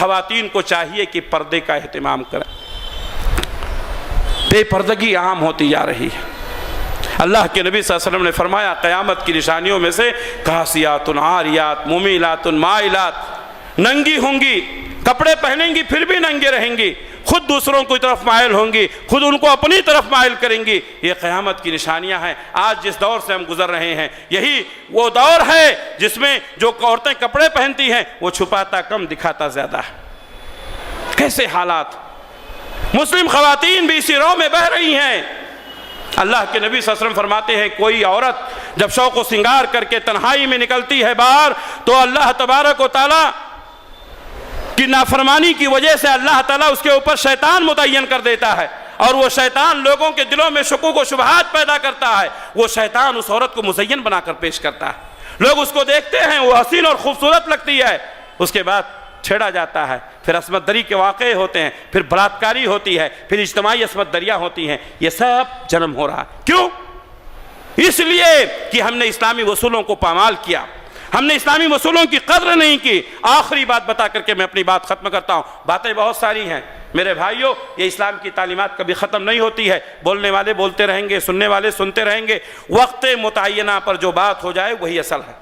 خواتین کو چاہیے کہ پردے کا اہتمام کریں۔ بے پردگی عام ہوتی جا رہی ہے۔ اللہ کے نبی صلی اللہ علیہ وسلم نے فرمایا قیامت کی نشانیوں میں سے کاسیات عاریات ممیلات مائلات، ننگی ہوں گی، کپڑے پہنیں گی پھر بھی ننگے رہیں گی، خود دوسروں کی طرف مائل ہوں گی، خود ان کو اپنی طرف مائل کریں گی۔ یہ قیامت کی نشانیاں ہیں۔ آج جس دور سے ہم گزر رہے ہیں یہی وہ دور ہے جس میں جو عورتیں کپڑے پہنتی ہیں وہ چھپاتا کم دکھاتا زیادہ ہے۔ کیسے حالات! مسلم خواتین بھی اسی رو میں بہہ رہی ہیں۔ اللہ کے نبی صلی اللہ علیہ وسلم فرماتے ہیں کوئی عورت جب شوق و سنگار کر کے تنہائی میں نکلتی ہے باہر تو اللہ تبارک و تعالیٰ کی نافرمانی کی وجہ سے اللہ تعالیٰ اس کے اوپر شیطان متعین کر دیتا ہے، اور وہ شیطان لوگوں کے دلوں میں شکوک و شبہات پیدا کرتا ہے۔ وہ شیطان اس عورت کو مزین بنا کر پیش کرتا ہے، لوگ اس کو دیکھتے ہیں، وہ حسین اور خوبصورت لگتی ہے، اس کے بعد چھیڑا جاتا ہے، پھر عصمت دری کے واقعے ہوتے ہیں، پھر بلاತ್ಕಾری ہوتی ہے، پھر اجتماعی عصمت دریاں ہوتی ہیں۔ یہ سب جنم ہو رہا ہے۔ کیوں؟ اس لیے کہ ہم نے اسلامی اصولوں کو پامال کیا، ہم نے اسلامی اصولوں کی قدر نہیں کی۔ آخری بات بتا کر کے میں اپنی بات ختم کرتا ہوں۔ باتیں بہت ساری ہیں میرے بھائیوں، یہ اسلام کی تعلیمات کبھی ختم نہیں ہوتی ہے، بولنے والے بولتے رہیں گے، سننے والے سنتے رہیں گے، وقت متعینہ پر جو بات ہو جائے وہی اصل ہے۔